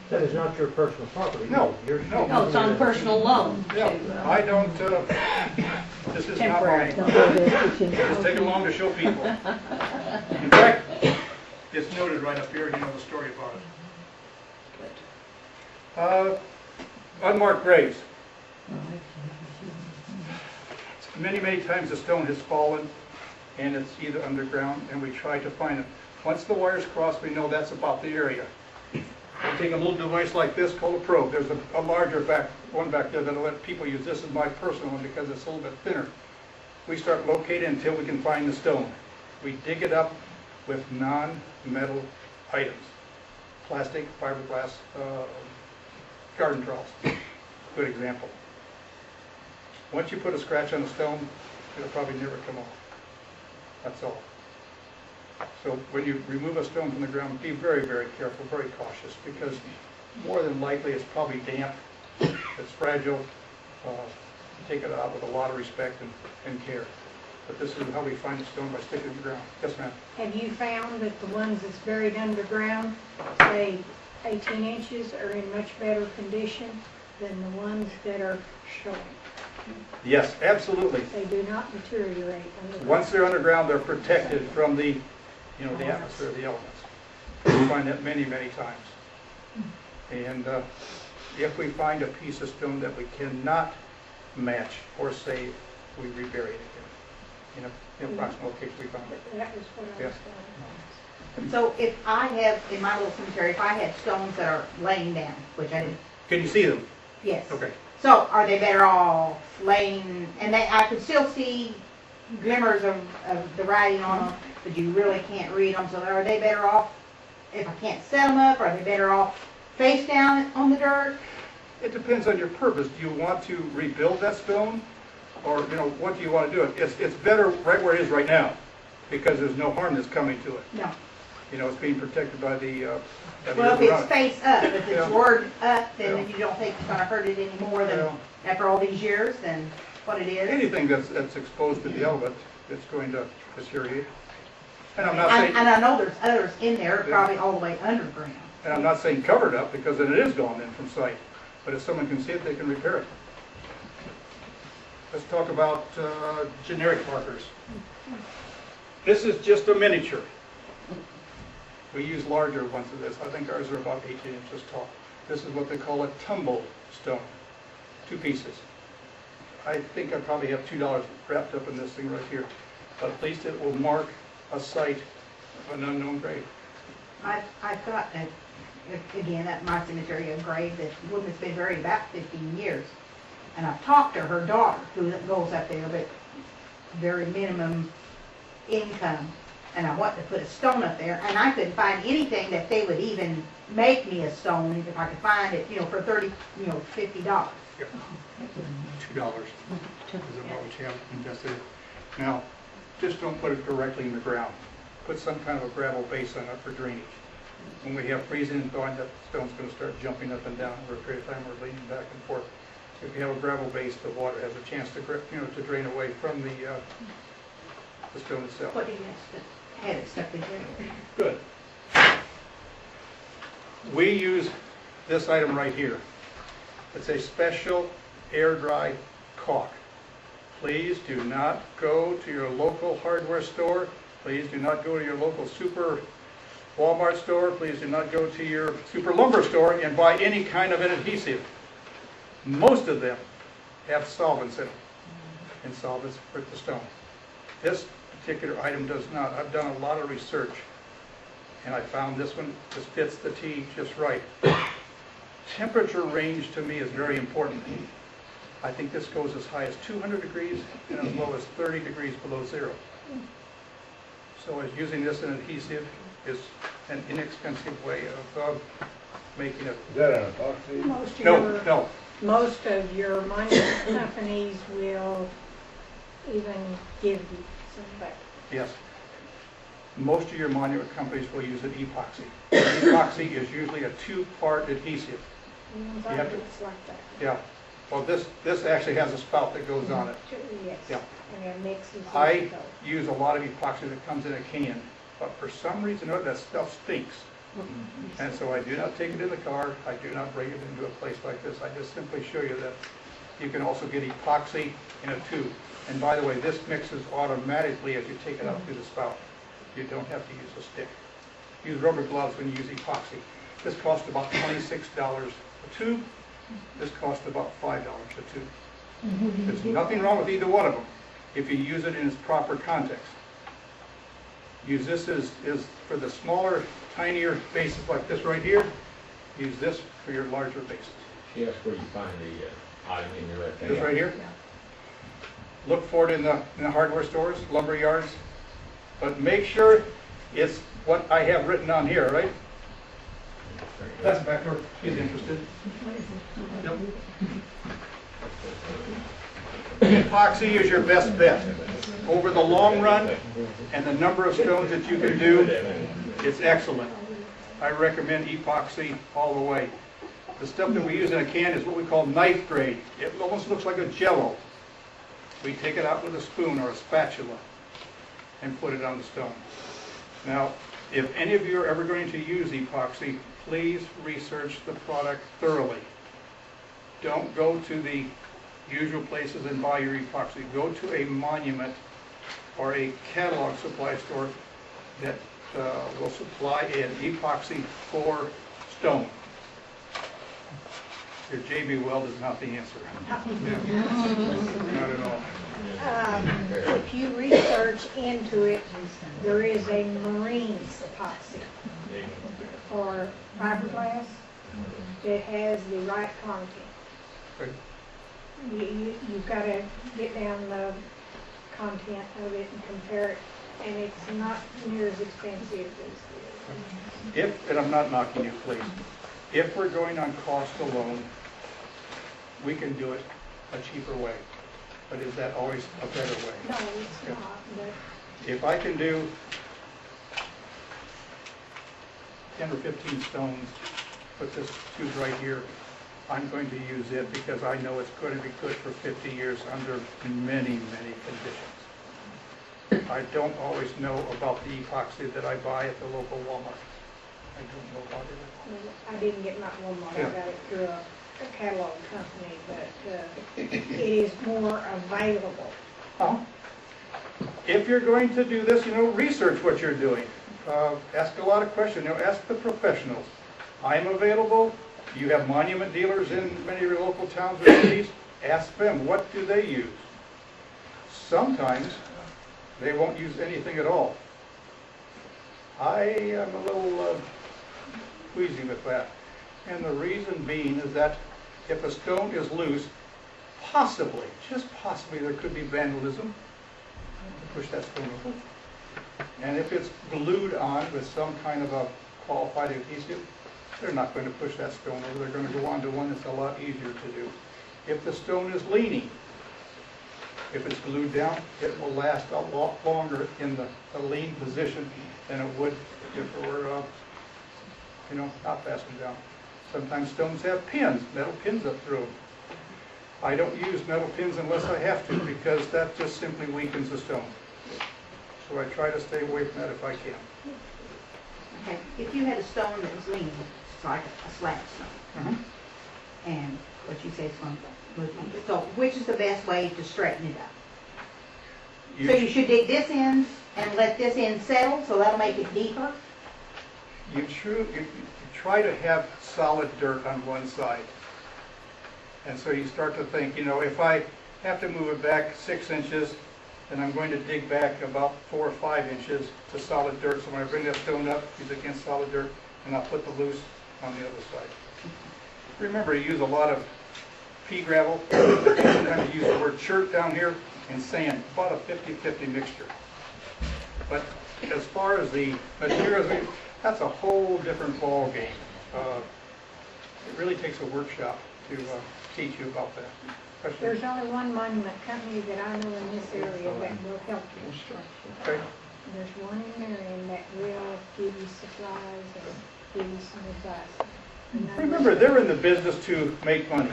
That is not your personal property. No, no. No, it's on personal loan. Yeah, I don't, this is not mine. It's taken long to show people. In fact, it's noted right up here, you know the story about it. Unmarked graves. Many, many times the stone has fallen and it's either underground and we try to find it. Once the wires cross, we know that's about the area. We take a little device like this called a probe. There's a larger one back there that'll let people use. This is my personal one because it's a little bit thinner. We start locating until we can find the stone. We dig it up with non-metal items. Plastic, fiberglass, garden trowels. Good example. Once you put a scratch on a stone, it'll probably never come off. That's all. So when you remove a stone from the ground, be very, very careful, very cautious, because more than likely it's probably damp, it's fragile. Take it out with a lot of respect and care. But this is how we find the stone, by sticking it in the ground. Yes, ma'am? Have you found that the ones that's buried underground, say 18 inches, are in much better condition than the ones that are showing? Yes, absolutely. They do not deteriorate underground. Once they're underground, they're protected from the, you know, the atmosphere, the elements. We find that many, many times. And if we find a piece of stone that we cannot match or save, we rebury it again. In approximate location we found it. That was what I was Yes. So if I have, in my little cemetery, if I had stones that are laying down, which I didn't, Can you see them? yes. Okay. So are they better off laying, and I could still see glimmers of the writing on them, but you really can't read them, so are they better off, if I can't set them up, are they better off face down on the dirt? It depends on your purpose. Do you want to rebuild that stone? Or, you know, what do you want to do? It's better right where it is right now, because there's no harm that's coming to it. No. You know, it's being protected by the Well, if it's face up, if it's Yeah. word up, then Yeah. you don't think it's going to hurt it any more than, Yeah. after all these years, than what it is. Anything that's exposed to the element, it's going to deteriorate. And I'm not And saying, I know there's others in there, Yeah. probably all the way underground. and I'm not saying covered up, because then it is gone in from sight. But if someone can see it, they can repair it. Let's talk about generic markers. This is just a miniature. We use larger ones of this. I think ours are about 18 inches tall. This is what they call a tumble stone. 2 pieces. I think I probably have $2 wrapped up in this thing right here. But at least it will mark a site of an unknown grave. I've got, again, at my cemetery, a grave that woman has been buried about 15 years. And I've talked to her daughter, who goes up there, but very minimum income. And I want to put a stone up there, and I couldn't find anything that they would even make me a stone if I could find it, you know, for $50. Yep. $2 is about what you have invested in. Now, just don't put it directly in the ground. Put some kind of a gravel base on it for drainage. When we have freezing and thawing, that stone's going to start jumping up and down over a period of time. We're leaning back and forth. If you have a gravel base, the water has a chance to, you know, to drain away from the stone itself. What do you have it stuck in there? Good. We use this item right here. It's a special air dry caulk. Please do not go to your local hardware store. Please do not go to your local super Walmart store. Please do not go to your super lumber store and buy any kind of an adhesive. Most of them have solvents in them, and solvents hurt the stone. This particular item does not. I've done a lot of research, and I found this one just fits the T just right. Temperature range to me is very important. I think this goes as high as 200 degrees and as low as 30 degrees below zero. So as using this in adhesive is an inexpensive way of making it. Is that an epoxy? No. Most of your monument companies will even give you some back. Yes. Most of your monument companies will use an epoxy. Epoxy is usually a 2-part adhesive. Ones You I have do, to- it's like that. Yeah. Well, this actually has a spout that goes on it. Yes. Yeah. And it mixes. I it. use a lot of epoxy that comes in a can, but for some reason or other, that stuff stinks. And so I do not take it in the car, I do not bring it into a place like this, I just simply show you that you can also get epoxy in a tube. And by the way, this mixes automatically as you take it out through the spout. You don't have to use a stick. Use rubber gloves when you use epoxy. This costs about $26 a tube. This costs about $5 a tube. There's nothing wrong with either one of them if you use it in its proper context. Use this is for the smaller, tinier bases like this right here. Use this for your larger bases. Yes, where you find the item in your left hand. This right here. Look for it in the hardware stores, lumber yards, but make sure it's what I have written on here, right? That's back door. She's interested. Yep. Epoxy is your best bet. Over the long run, and the number of stones that you can do, it's excellent. I recommend epoxy all the way. The stuff that we use in a can is what we call knife grade. It almost looks like a jello. We take it out with a spoon or a spatula and put it on the stone. Now, if any of you are ever going to use epoxy, please research the product thoroughly. Don't go to the usual places and buy your epoxy. Go to a monument or a catalog supply store that will supply an epoxy for stone. Your JB Weld is not the answer. Not at all. If you research into it, there is a marine epoxy or fiberglass that has the right content. Okay. You've got to get down the content of it and compare it, and it's not near as expensive as If, and I'm not knocking you, please, if we're going on cost alone, we can do it a cheaper way. But is that always a better way? no, it's not. But If I can do 10 or 15 stones, put this tube right here, I'm going to use it because I know it's going to be good for 50 years under many, many conditions. I don't always know about the epoxy that I buy at the local Walmart. I don't know about it. I didn't get my Walmart. Yeah. I got it through a catalog company, but it is more available. If you're going to do this, research what you're doing. Ask a lot of questions. Ask the professionals. I'm available. You have monument dealers in many of your local towns or cities. Ask them, what do they use? Sometimes they won't use anything at all. I am a little queasy with that. And the reason being is that if a stone is loose, possibly, just possibly, there could be vandalism to push that stone over. And if it's glued on with some kind of a qualified adhesive, they're not going to push that stone over. They're going to go on to one that's a lot easier to do. If the stone is leaning, if it's glued down, it will last a lot longer in the lean position than it would if it were, not fastened down. Sometimes stones have pins, metal pins up through them. I don't use metal pins unless I have to because that just simply weakens the stone. So I try to stay away from that if I can. Okay, if you had a stone that was leaning, it's like a slab stone, and what you say is going to, so which is the best way to straighten it up? So you should dig this in and let this end settle, so that'll make it deeper? You try to have solid dirt on one side. And so you start to think, if I have to move it back 6 inches, then I'm going to dig back about 4 or 5 inches to solid dirt. So when I bring that stone up, it's against solid dirt, and I'll put the loose on the other side. Remember, you use a lot of pea gravel. Sometimes you use the word chert down here, and sand, about a 50-50 mixture. But as far as the materials, that's a whole different ball game. It really takes a workshop to teach you about that. Question? There's only one monument company that I know in this area that will help you. Okay. There's one in Marion that will give you supplies and give you some advice. Remember, they're in the business to make money.